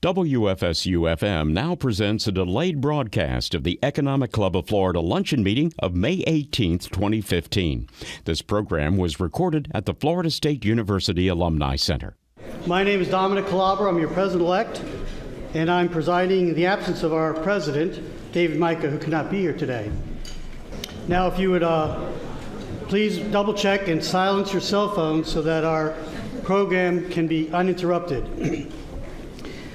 WFSU-FM now presents a delayed broadcast of the Economic Club of Florida luncheon meeting of May 18, 2015. This program was recorded at the Florida State University Alumni Center. My name is Dominic Calabro. I'm your president-elect, and I'm presiding in the absence of our president, David Micah, who could not be here today. Now, if you would please double-check and silence your cell phones so that our program can be uninterrupted.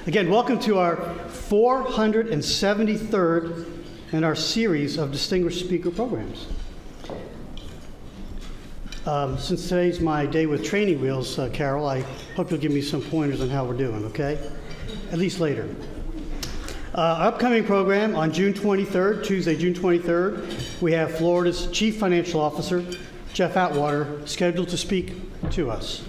Again, welcome to our 473rd in our series of Distinguished Speaker programs. Since today's my day with training wheels, Carol, I hope you'll give me some pointers on how we're doing, okay? At least later. Our upcoming program on June 23rd, Tuesday, June 23rd, we have Florida's Chief Financial Officer, Jeff Atwater, scheduled to speak to us.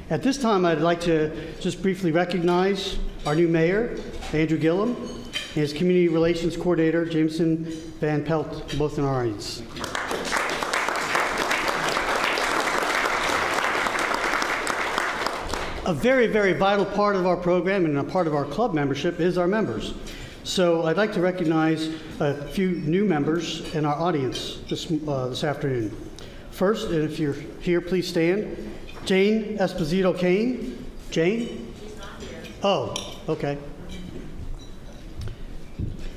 At this time, I'd like to just briefly recognize our new mayor, Andrew Gillum, and his community relations coordinator, Jameson Van Pelt, both in our audience. A very, very vital part of our program and a part of our club membership is our members. So I'd like to recognize a few new members in our audience this afternoon. First, and if you're here, please stand. Jane Esposito Kane. Jane? She's not here. Oh, okay.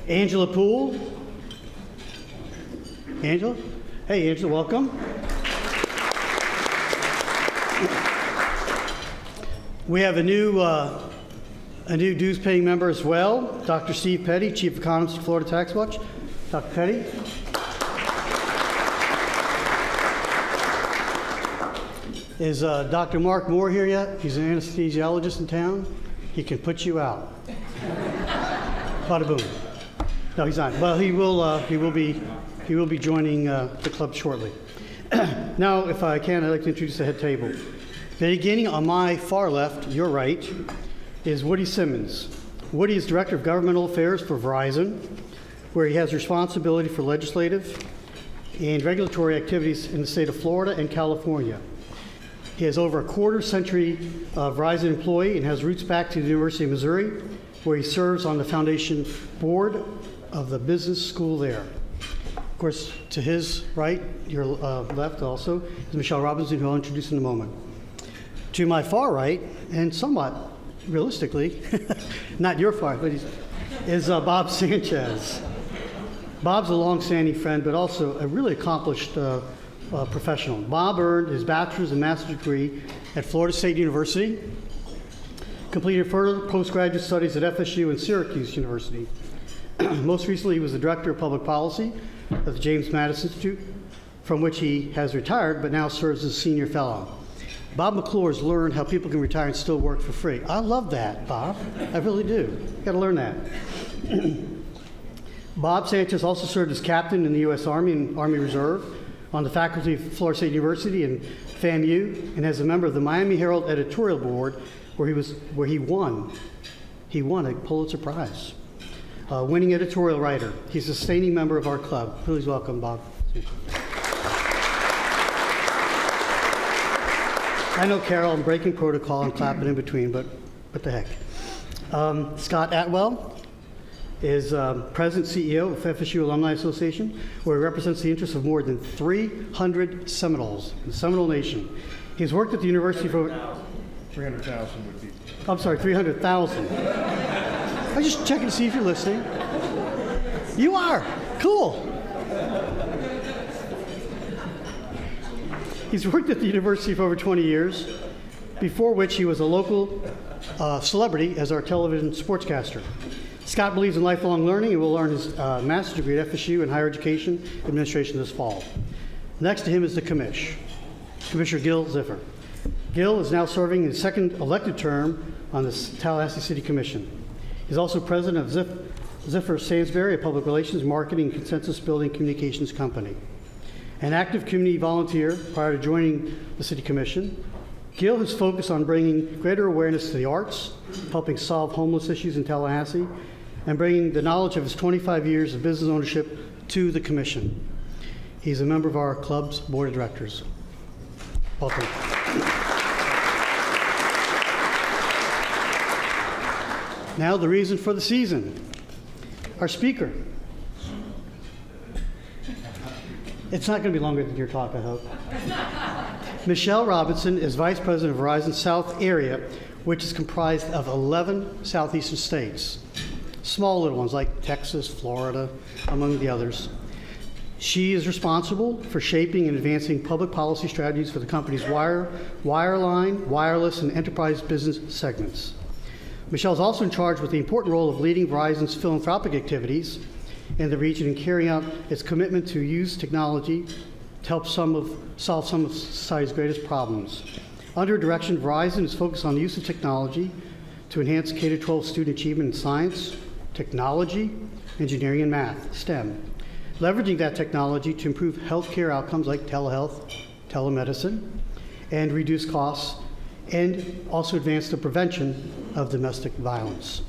Angela Poole. Angela? Hey, Angela, welcome. We have a new dues-paying member as well, Dr. Steve Petty, Chief Economist of Florida Tax Watch. Dr. Petty. Is Dr. Mark Moore here yet? He's an anesthesiologist in town. He can put you out. Bada boom. No, he's not. Well, he will be joining the club shortly. Now, if I can, I'd like to introduce the head table. Beginning on my far left, your right, is Woody Simmons. Woody is Director of Governmental Affairs for Verizon, where he has responsibility for legislative and regulatory activities in the state of Florida and California. He has over a quarter century Verizon employee and has roots back to the University of Missouri, where he serves on the foundation board of the business school there. Of course, to his right, your left also, is Michelle Robinson, who I'll introduce in a moment. To my far right, and somewhat realistically, not your far, but is Bob Sanchez. Bob's a long-standing friend, but also a really accomplished professional. Bob earned his bachelor's and master's degree at Florida State University, completed further postgraduate studies at FSU and Syracuse University. Most recently, he was the Director of Public Policy at the James Madison Institute, from which he has retired, but now serves as Senior Fellow. Bob McClure has learned how people can retire and still work for free. I love that, Bob. I really do. You got to learn that. Bob Sanchez also served as captain in the U.S. Army and Army Reserve, on the faculty of Florida State University and FAMU, and as a member of the Miami Herald editorial board, where he won a Pulitzer Prize, winning editorial writer. He's a sustaining member of our club. Please welcome Bob. I know, Carol, I'm breaking protocol and clapping in between, but what the heck. Scott Atwell is President CEO of FSU Alumni Association, where he represents the interests of more than 300 Seminoles in the Seminole Nation. He's worked at the university for 300,000 would be. I'm sorry, 300,000. I'm just checking to see if you're listening. You are. Cool. He's worked at the university for over 20 years, before which he was a local celebrity as our television sportscaster. Scott believes in lifelong learning and will earn his master's degree at FSU in Higher Education Administration this fall. Next to him is the commish, Commissioner Gil Ziffer. Gil is now serving his second elected term on the Tallahassee City Commission. He's also president of Ziffer Sansbury, a public relations, marketing, and consensus building communications company. An active community volunteer prior to joining the City Commission, Gil has focused on bringing greater awareness to the arts, helping solve homeless issues in Tallahassee, and bringing the knowledge of his 25 years of business ownership to the Commission. He's a member of our club's board of directors. Welcome. Now the reason for the season. Our speaker. It's not going to be longer than your talk, I hope. Michelle Robinson is Vice President of Verizon South Area, which is comprised of 11 southeastern states. Small little ones like Texas, Florida, among the others. She is responsible for shaping and advancing public policy strategies for the company's wireline, wireless, and enterprise business segments. Michelle is also in charge with the important role of leading Verizon's philanthropic activities in the region and carrying out its commitment to use technology to help solve some of society's greatest problems. Under her direction, Verizon is focused on the use of technology to enhance K-12 student achievement in science, technology, engineering, and math, STEM. Leveraging that technology to improve healthcare outcomes like telehealth, telemedicine, and reduce costs, and also advance the prevention of domestic violence.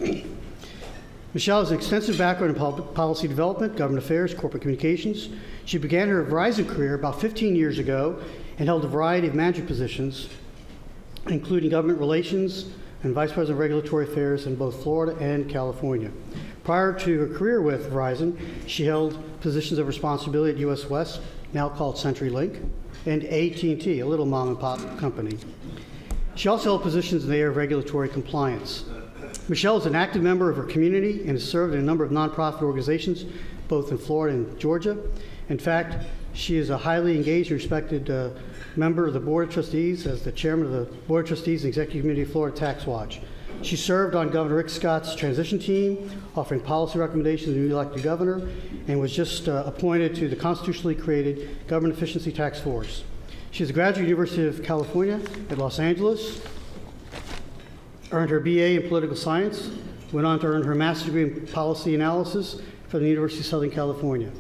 Michelle has an extensive background in public policy development, government affairs, corporate communications. She began her Verizon career about 15 years ago and held a variety of management positions, including government relations and Vice President of Regulatory Affairs in both Florida and California. Prior to her career with Verizon, she held positions of responsibility at US West, now called CenturyLink, and AT&T, a little mom-and-pop company. She also held positions in the area of regulatory compliance. Michelle is an active member of her community and has served in a number of nonprofit organizations, both in Florida and Georgia. In fact, she is a highly engaged and respected member of the Board of Trustees as the chairman of the Board of Trustees and Executive Committee of Florida Tax Watch. She served on Governor Rick Scott's transition team, offering policy recommendations to the newly elected governor, and was just appointed to the constitutionally created Government Efficiency Task Force. She is a graduate of the University of California at Los Angeles, earned her BA in political science, went on to earn her master's degree in policy analysis from the University of Southern California.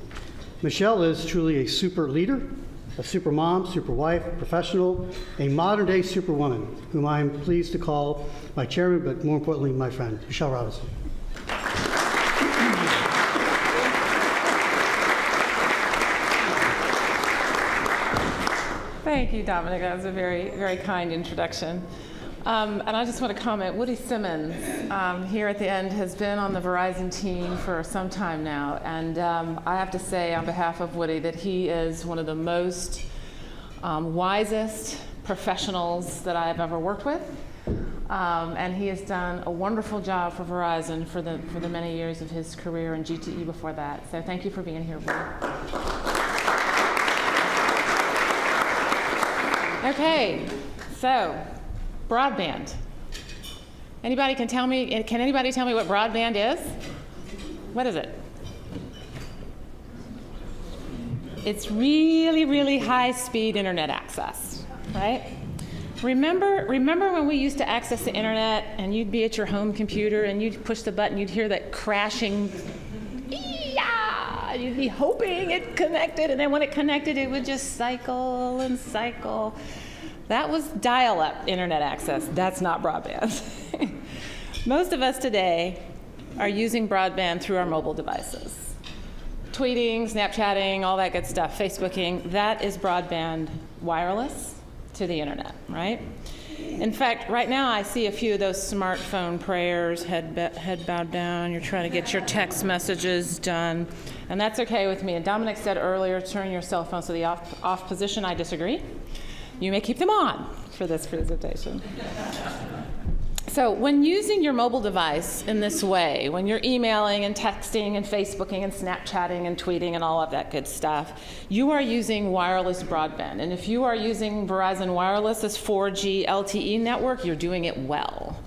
Michelle is truly a super leader, a super mom, super wife, professional, a modern-day superwoman, whom I am pleased to call my chairman, but more importantly, my friend, Michelle Robinson. Thank you, Dominic. That was a very, very kind introduction. And I just want to comment, Woody Simmons here at the end has been on the Verizon team for some time now. And I have to say on behalf of Woody that he is one of the most wisest professionals that I've ever worked with. And he has done a wonderful job for Verizon for the many years of his career and GTE before that. So thank you for being here, Woody. Okay, so broadband. Can anybody tell me what broadband is? What is it? It's really, really high-speed internet access, right? Remember when we used to access the internet and you'd be at your home computer and you'd push the button, you'd hear that crashing, you'd be hoping it connected, and then when it connected, it would just cycle and cycle. That was dial-up internet access. That's not broadband. Most of us today are using broadband through our mobile devices. Tweeting, Snapchatting, all that good stuff, Facebooking, that is broadband wireless to the internet, right? In fact, right now I see a few of those smartphone prayers, head bowed down, you're trying to get your text messages done, and that's okay with me. And Dominic said earlier, turn your cell phones to the off position. I disagree. You may keep them on for this presentation. So when using your mobile device in this way, when you're emailing and texting and Facebooking and Snapchatting and tweeting and all of that good stuff, you are using wireless broadband. And if you are using Verizon Wireless's 4G LTE network, you're doing it well.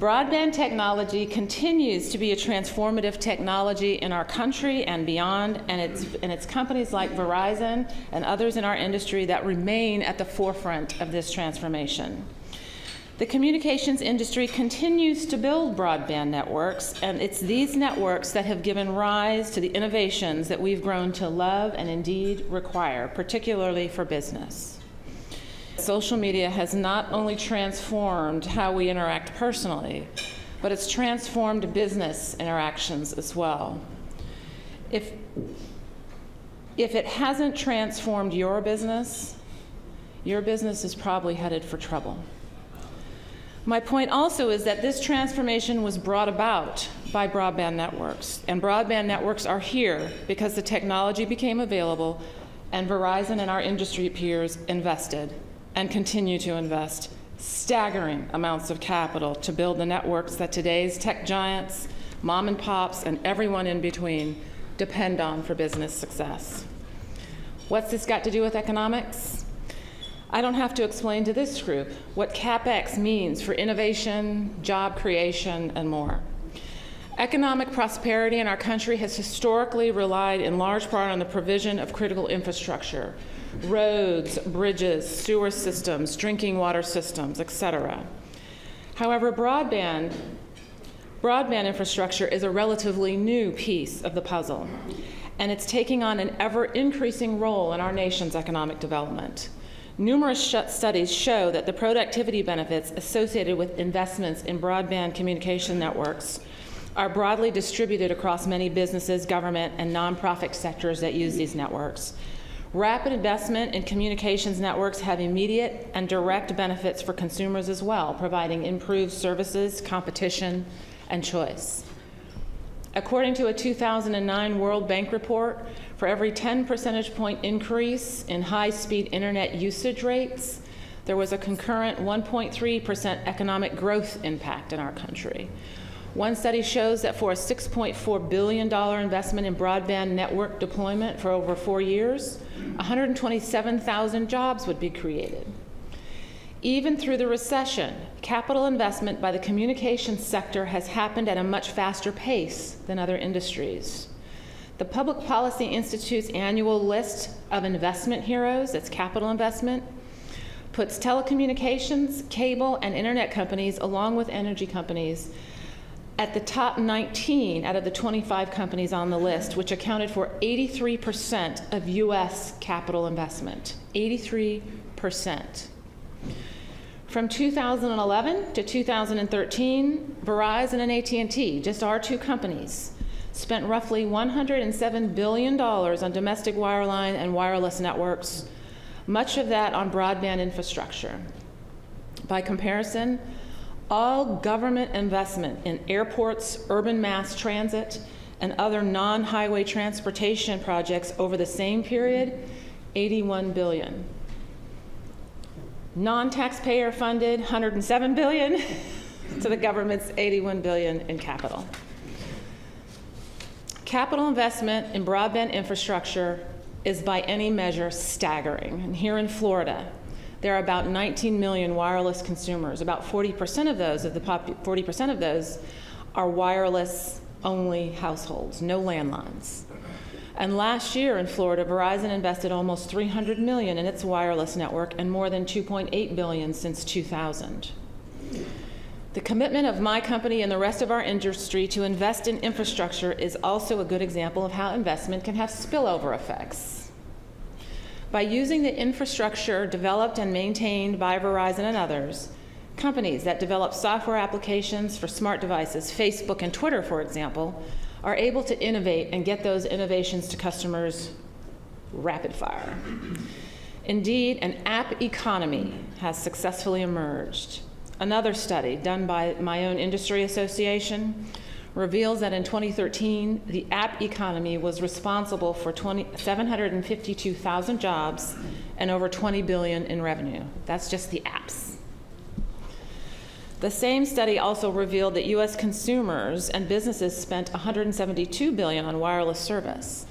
Broadband technology continues to be a transformative technology in our country and beyond, and it's companies like Verizon and others in our industry that remain at the forefront of this transformation. The communications industry continues to build broadband networks, and it's these networks that have given rise to the innovations that we've grown to love and indeed require, particularly for business. Social media has not only transformed how we interact personally, but it's transformed business interactions as well. If it hasn't transformed your business is probably headed for trouble. My point also is that this transformation was brought about by broadband networks, and broadband networks are here because the technology became available and Verizon and our industry peers invested and continue to invest staggering amounts of capital to build the networks that today's tech giants, mom and pops, and everyone in between depend on for business success. What's this got to do with economics? I don't have to explain to this group what CapEx means for innovation, job creation, and more. Economic prosperity in our country has historically relied in large part on the provision of critical infrastructure, roads, bridges, sewer systems, drinking water systems, etc. However, broadband infrastructure is a relatively new piece of the puzzle, and it's taking on an ever-increasing role in our nation's economic development. Numerous studies show that the productivity benefits associated with investments in broadband communication networks are broadly distributed across many businesses, government, and nonprofit sectors that use these networks. Rapid investment in communications networks have immediate and direct benefits for consumers as well, providing improved services, competition, and choice. According to a 2009 World Bank report, for every 10 percentage point increase in high-speed internet usage rates, there was a concurrent 1.3% economic growth impact in our country. One study shows that for a $6.4 billion investment in broadband network deployment for over 4 years, 127,000 jobs would be created. Even through the recession, capital investment by the communications sector has happened at a much faster pace than other industries. The Public Policy Institute's annual list of investment heroes, that's capital investment, puts telecommunications, cable, and internet companies, along with energy companies, at the top 19 out of the 25 companies on the list, which accounted for 83% of U.S. capital investment. 83%. From 2011 to 2013, Verizon and AT&T, just our two companies, spent roughly $107 billion on domestic wireline and wireless networks, much of that on broadband infrastructure. By comparison, all government investment in airports, urban mass transit, and other non-highway transportation projects over the same period, $81 billion. Non-taxpayer funded, $107 billion, to the government's $81 billion in capital. Capital investment in broadband infrastructure is by any measure staggering. And here in Florida, there are about 19 million wireless consumers. About 40% of those are wireless-only households, no landlines. And last year in Florida, Verizon invested almost $300 million in its wireless network and more than $2.8 billion since 2000. The commitment of my company and the rest of our industry to invest in infrastructure is also a good example of how investment can have spillover effects. By using the infrastructure developed and maintained by Verizon and others, companies that develop software applications for smart devices, Facebook and Twitter, for example, are able to innovate and get those innovations to customers rapid fire. Indeed, an app economy has successfully emerged. Another study done by my own industry association reveals that in 2013, the app economy was responsible for 752,000 jobs and over $20 billion in revenue. That's just the apps. The same study also revealed that U.S. consumers and businesses spent $172 billion on wireless service.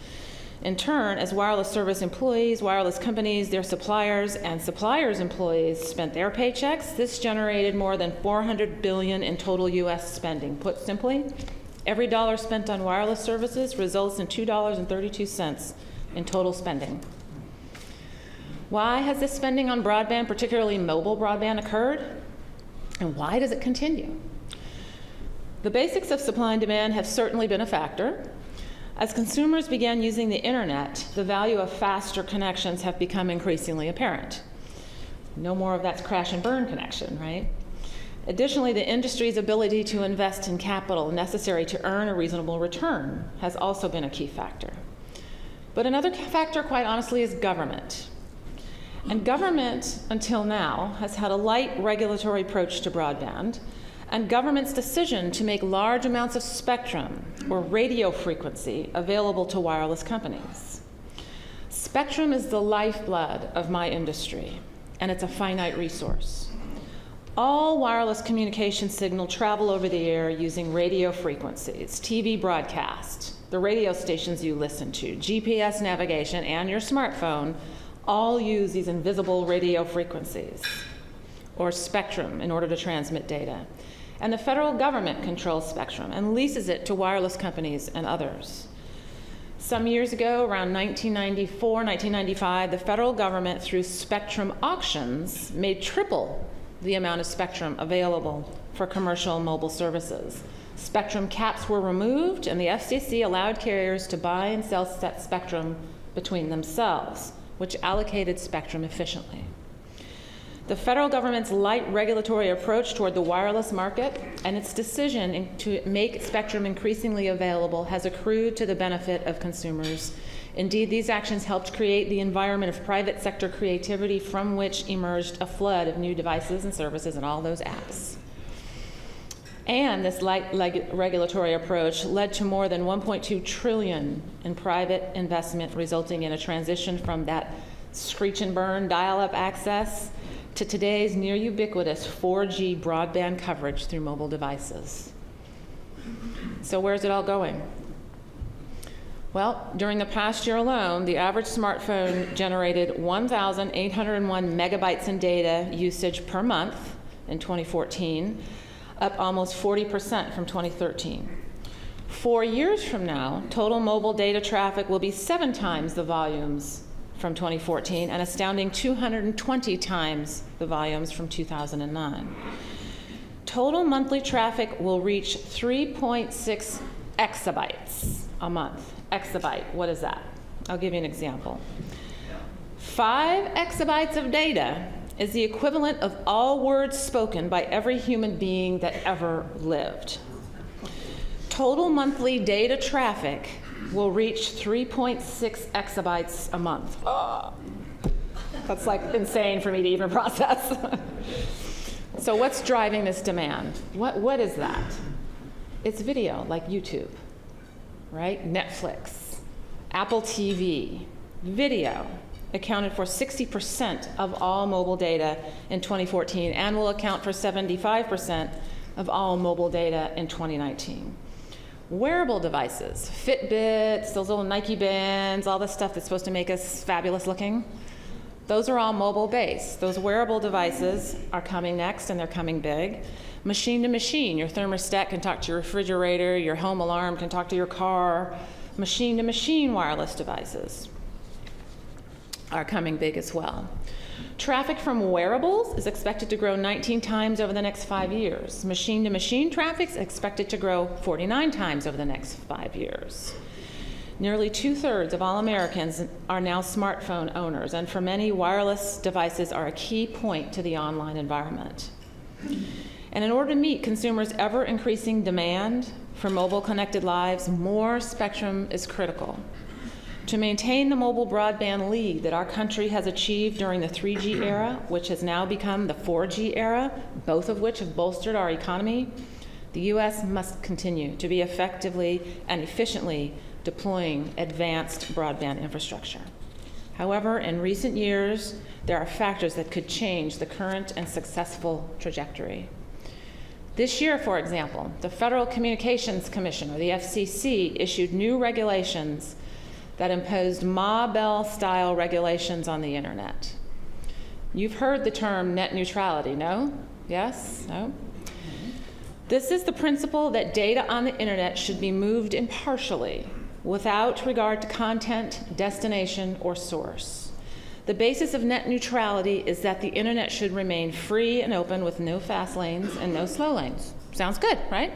In turn, as wireless service employees, wireless companies, their suppliers, and suppliers' employees spent their paychecks, this generated more than $400 billion in total U.S. spending. Put simply, every dollar spent on wireless services results in $2.32 in total spending. Why has this spending on broadband, particularly mobile broadband, occurred? And why does it continue? The basics of supply and demand have certainly been a factor. As consumers began using the internet, the value of faster connections have become increasingly apparent. No more of that crash and burn connection, right? Additionally, the industry's ability to invest in capital necessary to earn a reasonable return has also been a key factor. But another factor, quite honestly, is government. And government, until now, has had a light regulatory approach to broadband, and government's decision to make large amounts of spectrum or radio frequency available to wireless companies. Spectrum is the lifeblood of my industry, and it's a finite resource. All wireless communication signal travel over the air using radio frequencies, TV broadcast, the radio stations you listen to, GPS navigation, and your smartphone all use these invisible radio frequencies, or spectrum, in order to transmit data. And the federal government controls spectrum and leases it to wireless companies and others. Some years ago, around 1994, 1995, the federal government, through spectrum auctions, made triple the amount of spectrum available for commercial mobile services. Spectrum caps were removed, and the FCC allowed carriers to buy and sell that spectrum between themselves, which allocated spectrum efficiently. The federal government's light regulatory approach toward the wireless market and its decision to make spectrum increasingly available has accrued to the benefit of consumers. Indeed, these actions helped create the environment of private sector creativity from which emerged a flood of new devices and services and all those apps. And this light regulatory approach led to more than $1.2 trillion in private investment, resulting in a transition from that screech and burn dial-up access to today's near ubiquitous 4G broadband coverage through mobile devices. So where's it all going? Well, during the past year alone, the average smartphone generated 1,801 megabytes in data usage per month in 2014, up almost 40% from 2013. 4 years from now, total mobile data traffic will be 7 times the volumes from 2014, an astounding 220 times the volumes from 2009. Total monthly traffic will reach 3.6 exabytes a month. Exabyte, what is that? I'll give you an example. 5 exabytes of data is the equivalent of all words spoken by every human being that ever lived. Total monthly data traffic will reach 3.6 exabytes a month. Oh, that's like insane for me to even process. So what's driving this demand? What is that? It's video, like YouTube, right? Netflix, Apple TV, video accounted for 60% of all mobile data in 2014 and will account for 75% of all mobile data in 2019. Wearable devices, Fitbits, those little Nike bands, all the stuff that's supposed to make us fabulous looking, those are all mobile-based. Those wearable devices are coming next, and they're coming big. Machine to machine, your thermostat can talk to your refrigerator, your home alarm can talk to your car. Machine to machine wireless devices are coming big as well. Traffic from wearables is expected to grow 19 times over the next 5 years. Machine-to-machine traffic is expected to grow 49 times over the next 5 years. Nearly 2/3 of all Americans are now smartphone owners, and for many, wireless devices are a key point to the online environment. And in order to meet consumers' ever-increasing demand for mobile connected lives, more spectrum is critical. To maintain the mobile broadband lead that our country has achieved during the 3G era, which has now become the 4G era, both of which have bolstered our economy, the U.S. must continue to be effectively and efficiently deploying advanced broadband infrastructure. However, in recent years, there are factors that could change the current and successful trajectory. This year, for example, the Federal Communications Commission, or the FCC, issued new regulations that imposed Ma Bell-style regulations on the internet. You've heard the term net neutrality, no? Yes? No? This is the principle that data on the internet should be moved impartially, without regard to content, destination, or source. The basis of net neutrality is that the internet should remain free and open with no fast lanes and no slow lanes. Sounds good, right?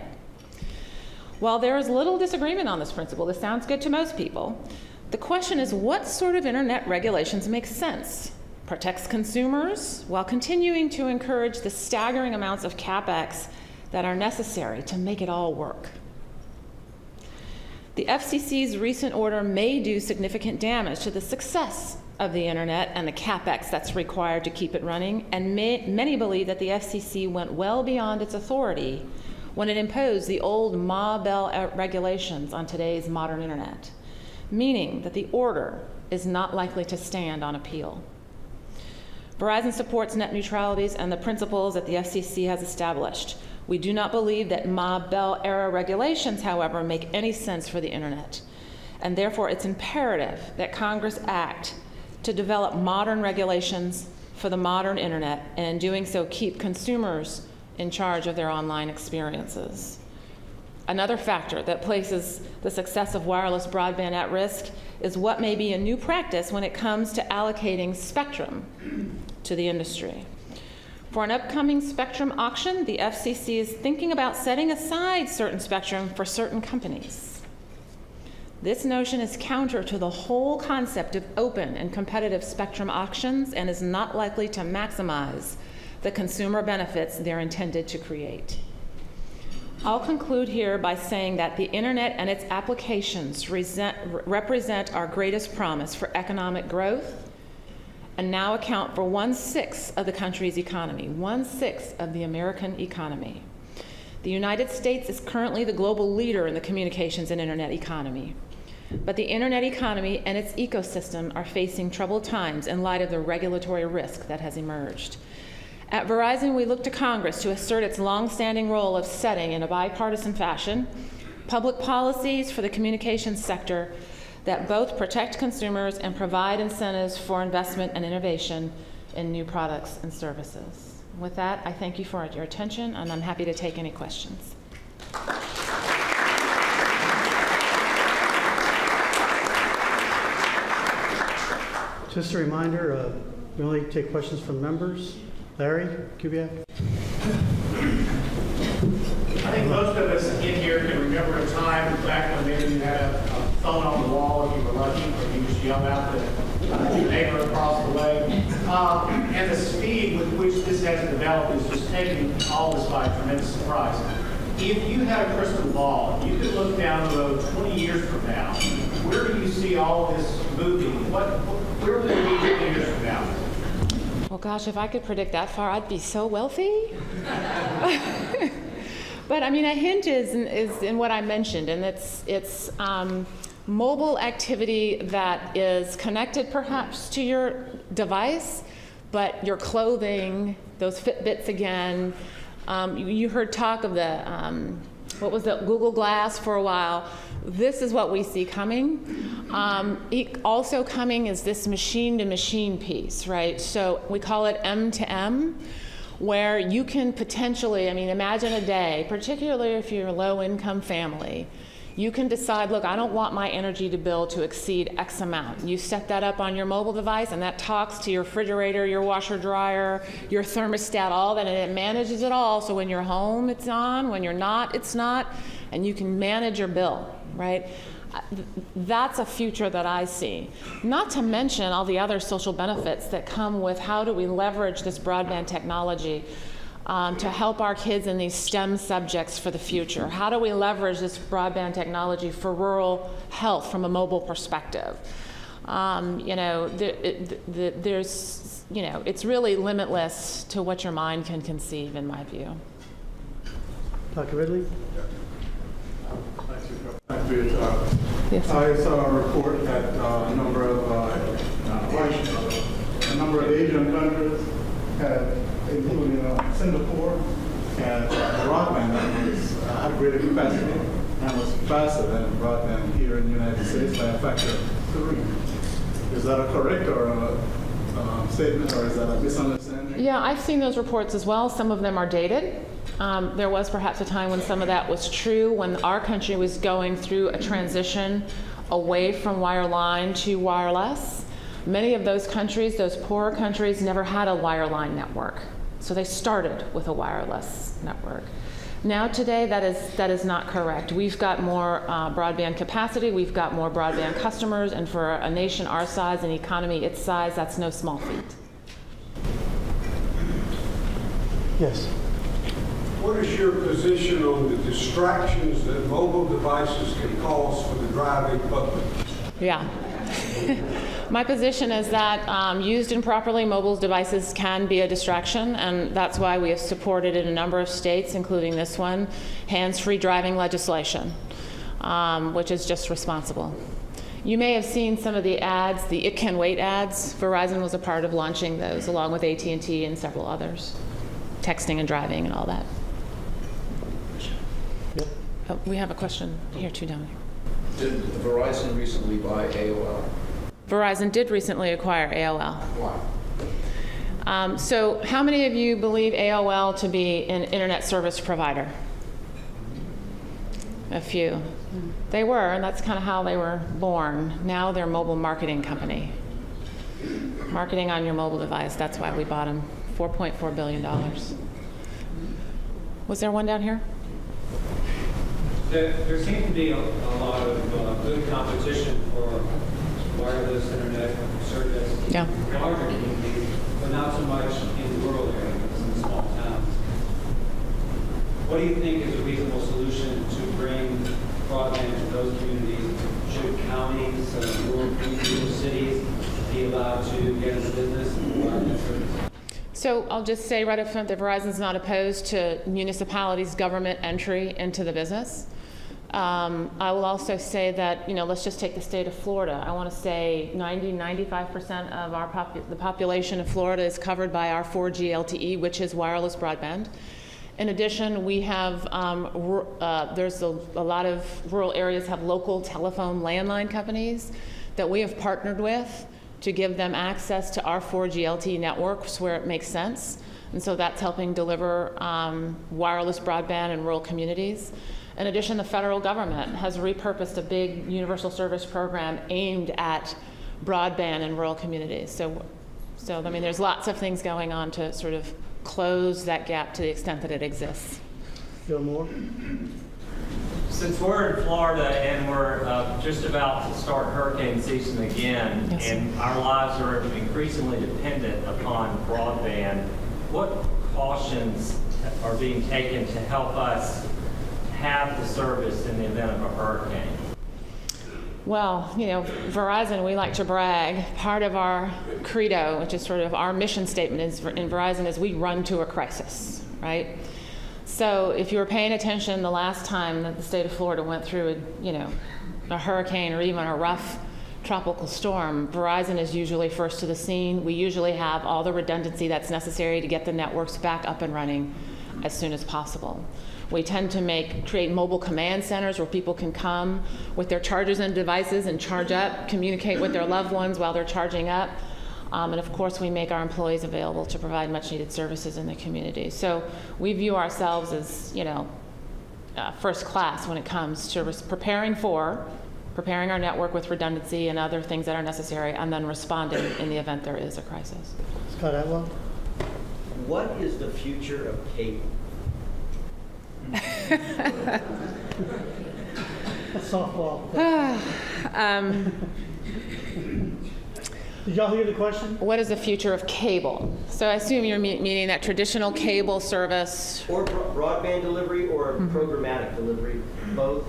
While there is little disagreement on this principle, this sounds good to most people, the question is, what sort of internet regulations make sense, protects consumers, while continuing to encourage the staggering amounts of CapEx that are necessary to make it all work? The FCC's recent order may do significant damage to the success of the internet and the capex that's required to keep it running, and many believe that the FCC went well beyond its authority when it imposed the old Ma Bell regulations on today's modern internet, meaning that the order is not likely to stand on appeal. Verizon supports net neutralities and the principles that the FCC has established. We do not believe that Ma Bell era regulations, however, make any sense for the internet, and therefore it's imperative that Congress act to develop modern regulations for the modern internet, and in doing so keep consumers in charge of their online experiences. Another factor that places the success of wireless broadband at risk is what may be a new practice when it comes to allocating spectrum to the industry. For an upcoming spectrum auction, the FCC is thinking about setting aside certain spectrum for certain companies. This notion is counter to the whole concept of open and competitive spectrum auctions and is not likely to maximize the consumer benefits they're intended to create. I'll conclude here by saying that the internet and its applications represent our greatest promise for economic growth and now account for 1/6 of the country's economy, 1/6 of the American economy. The United States is currently the global leader in the communications and internet economy. But the internet economy and its ecosystem are facing troubled times in light of the regulatory risk that has emerged. At Verizon, we look to Congress to assert its longstanding role of setting, in a bipartisan fashion, public policies for the communications sector that both protect consumers and provide incentives for investment and innovation in new products and services. With that, I thank you for your attention, and I'm happy to take any questions. Just a reminder, we only take questions from members. Larry Kubiak. I think most of us in here can remember a time back when maybe you had a phone on the wall if you were lucky, or you just yelled out to your neighbor across the way. And the speed with which this has developed is just taking all this by a tremendous surprise. If you had a crystal ball, you could look down the road 20 years from now. Where do you see all this moving? Where will we be 20 years from now? Well, gosh, if I could predict that far, I'd be so wealthy. But I mean, a hint is in what I mentioned, and it's mobile activity that is connected perhaps to your device, but your clothing, those Fitbits again. You heard talk of the, what was it, Google Glass for a while. This is what we see coming. Also coming is this machine-to-machine piece, right? So we call it M2M, where you can potentially, I mean, imagine a day, particularly if you're a low-income family, you can decide, look, I don't want my energy bill to exceed X amount. You set that up on your mobile device, and that talks to your refrigerator, your washer dryer, your thermostat, all that, and it manages it all. So when you're home, it's on. When you're not, it's not. And you can manage your bill, right? That's a future that I see. Not to mention all the other social benefits that come with how do we leverage this broadband technology to help our kids in these STEM subjects for the future. How do we leverage this broadband technology for rural health from a mobile perspective? There's, it's really limitless to what your mind can conceive, in my view. Dr. Ridley? Thank you. Yes, I saw a report that a number of Asian countries had, including Singapore, had broadband networks had greater capacity and was faster than broadband here in the United States by a factor of 3. Is that a correct or a statement, or is that a misunderstanding? Yeah, I've seen those reports as well. Some of them are dated. There was perhaps a time when some of that was true, when our country was going through a transition away from wireline to wireless. Many of those countries, those poorer countries, never had a wireline network. So they started with a wireless network. Now today, that is not correct. We've got more broadband capacity, we've got more broadband customers, and for a nation our size and economy its size, that's no small feat. Yes. What is your position on the distractions that mobile devices can cause for the driving public? Yeah. My position is that used improperly, mobile devices can be a distraction, and that's why we have supported in a number of states, including this one, hands-free driving legislation, which is just responsible. You may have seen some of the ads, the It Can Wait ads. Verizon was a part of launching those, along with AT&T and several others, texting and driving and all that. Yep. Oh, we have a question here too, Dominic. Did Verizon recently buy AOL? Verizon did recently acquire AOL. Why? So how many of you believe AOL to be an internet service provider? A few. They were, and that's kind of how they were born. Now they're a mobile marketing company. Marketing on your mobile device, that's why we bought them. $4.4 billion. Was there one down here? There seems to be a lot of good competition for wireless internet service Yeah. in larger communities, but not so much in rural areas and small towns. What do you think is a reasonable solution to bring broadband to those communities? Should counties, rural cities be allowed to get into business and provide that service? So I'll just say right up front that Verizon's not opposed to municipalities' government entry into the business. I will also say that, let's just take the state of Florida. I want to say 95% of the population of Florida is covered by our 4G LTE, which is wireless broadband. In addition, we have, there's a lot of rural areas have local telephone landline companies that we have partnered with to give them access to our 4G LTE networks where it makes sense. And so that's helping deliver wireless broadband in rural communities. In addition, the federal government has repurposed a big universal service program aimed at broadband in rural communities. So I mean, there's lots of things going on to sort of close that gap to the extent that it exists. Bill Moore? Since we're in Florida and we're just about to start hurricane season again, Yes. and our lives are increasingly dependent upon broadband, what precautions are being taken to help us have the service in the event of a hurricane? Well, Verizon, we like to brag. Part of our credo, which is sort of our mission statement in Verizon, is we run to a crisis, right? So if you were paying attention the last time that the state of Florida went through a hurricane or even a rough tropical storm, Verizon is usually first to the scene. We usually have all the redundancy that's necessary to get the networks back up and running as soon as possible. We tend to create mobile command centers where people can come with their chargers and devices and charge up, communicate with their loved ones while they're charging up. And of course, we make our employees available to provide much needed services in the community. So we view ourselves as, first class when it comes to preparing our network with redundancy and other things that are necessary, and then responding in the event there is a crisis. Scott Atwell? What is the future of cable? Softball. Did y'all hear the question? What is the future of cable? So I assume you're meaning that traditional cable service. Or broadband delivery or programmatic delivery, both?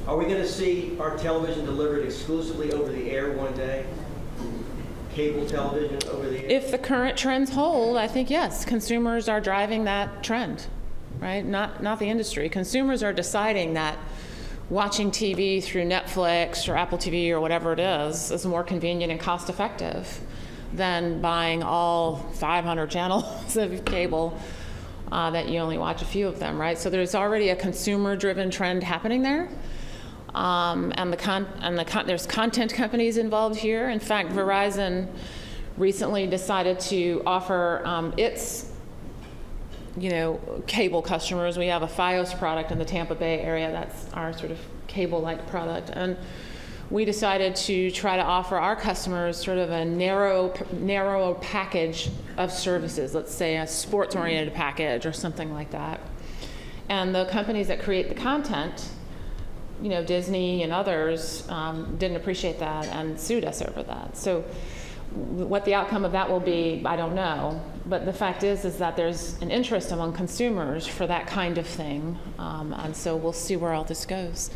Are we going to see our television delivered exclusively over the air one day? Cable television over the air? If the current trends hold, I think yes, consumers are driving that trend, right? Not the industry. Consumers are deciding that watching TV through Netflix or Apple TV or whatever it is more convenient and cost effective than buying all 500 channels of cable that you only watch a few of them, right? So there's already a consumer-driven trend happening there. There's content companies involved here. In fact, Verizon recently decided to offer its cable customers. We have a Fios product in the Tampa Bay area. That's our sort of cable-like product. And we decided to try to offer our customers sort of a narrow package of services, let's say a sports-oriented package or something like that. And the companies that create the content, Disney and others, didn't appreciate that and sued us over that. So what the outcome of that will be, I don't know. But the fact is that there's an interest among consumers for that kind of thing. And so we'll see where all this goes.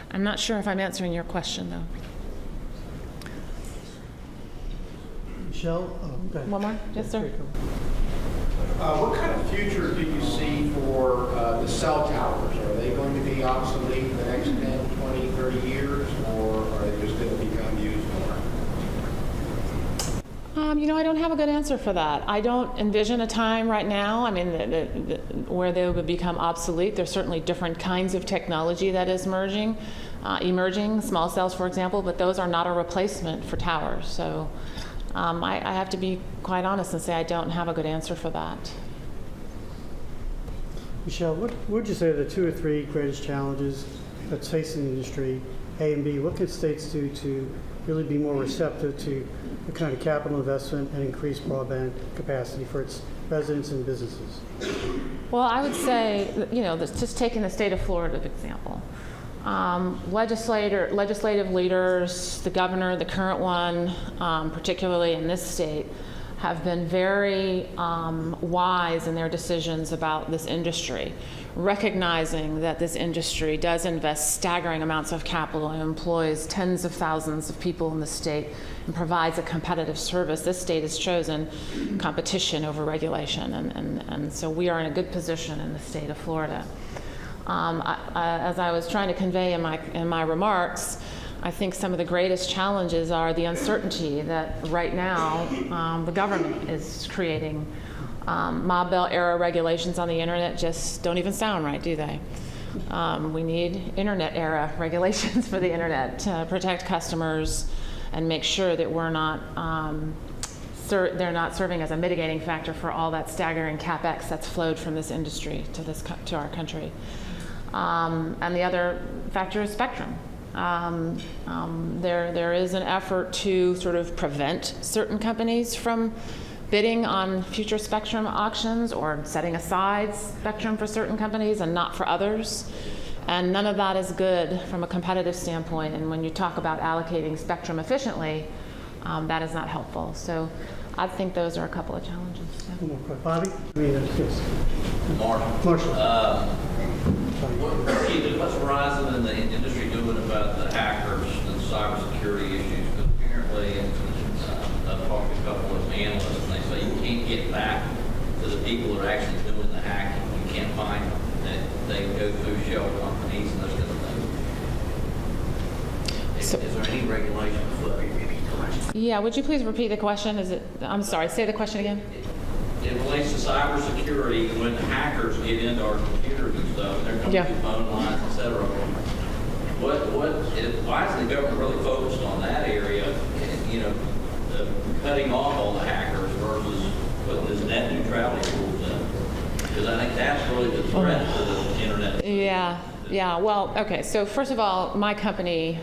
I'm not sure if I'm answering your question, though. Michelle? Oh, go ahead. One more? Yes, sir. What kind of future do you see for the cell towers? Are they going to be obsolete in the next 10, 20, 30 years, or are they just going to become used more? I don't have a good answer for that. I don't envision a time right now, where they would become obsolete. There's certainly different kinds of technology that is emerging, small cells, for example, but those are not a replacement for towers. So I have to be quite honest and say I don't have a good answer for that. Michelle, what would you say are the 2 or 3 greatest challenges that's facing the industry, A and B? What can states do to really be more receptive to the kind of capital investment and increased broadband capacity for its residents and businesses? Well, I would say, just taking the state of Florida, for example. Legislative leaders, the governor, the current one, particularly in this state, have been very wise in their decisions about this industry, recognizing that this industry does invest staggering amounts of capital and employs tens of thousands of people in the state and provides a competitive service. This state has chosen competition over regulation, and so we are in a good position in the state of Florida. As I was trying to convey in my remarks, I think some of the greatest challenges are the uncertainty that right now the government is creating. Mob Bell era regulations on the internet just don't even sound right, do they? We need internet era regulations for the internet to protect customers and make sure that we're not they're not serving as a mitigating factor for all that staggering capex that's flowed from this industry to our country. And the other factor is spectrum. There is an effort to sort of prevent certain companies from bidding on future spectrum auctions or setting aside spectrum for certain companies and not for others. And none of that is good from a competitive standpoint. And when you talk about allocating spectrum efficiently, that is not helpful. So I think those are a couple of challenges. Yeah. One more question. Bobby? Yes. Marshall. Marshall. What's Verizon and the industry doing about the hackers and cybersecurity issues? Because apparently, I've talked to a couple of analysts, and they say you can't get back to the people that are actually doing the hacking. You can't find them. They go through shell companies and those kind of things. Is there any regulation for that? Yeah, would you please repeat the question? I'm sorry, say the question again. It relates to cybersecurity. When hackers get into our computers and stuff, they're coming through phone lines, et cetera. Why is the government really focused on that area? Cutting off all the hackers versus putting this net neutrality rules in? Because I think that's really the threat to the internet. Yeah. Well, okay. So first of all, my company,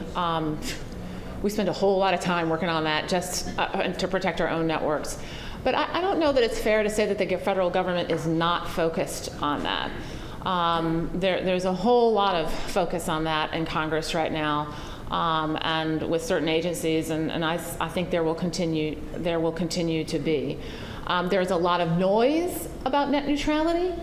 we spend a whole lot of time working on that just to protect our own networks. But I don't know that it's fair to say that the federal government is not focused on that. There's a whole lot of focus on that in Congress right now, and with certain agencies, and I think there will continue to be. There's a lot of noise about net neutrality.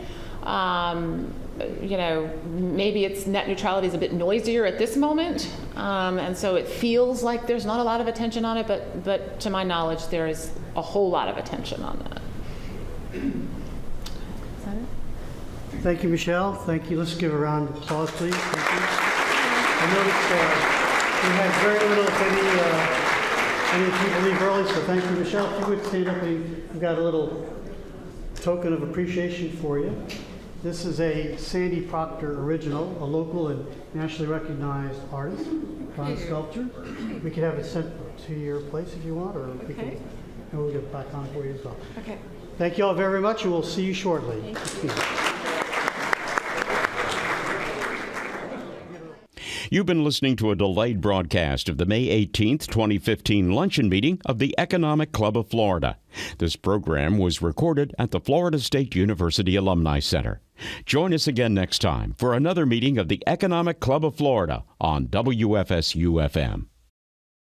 Maybe net neutrality is a bit noisier at this moment, and so it feels like there's not a lot of attention on it, but to my knowledge, there is a whole lot of attention on that. Is that it? Thank you, Michelle. Thank you. Let's give a round of applause, please. Thank you. I noticed we had very little, if any people leave early, so thank you, Michelle. If you would stand up, we've got a little token of appreciation for you. This is a Sandy Proctor original, a local and nationally recognized artist, bronze sculpture. We could have it sent to your place if you want, or we can, and we'll get it back on for you as well. Okay. Thank you all very much, and we'll see you shortly. You've been listening to a delayed broadcast of the May 18th, 2015 luncheon meeting of the Economic Club of Florida. This program was recorded at the Florida State University Alumni Center. Join us again next time for another meeting of the Economic Club of Florida on WFSU-FM.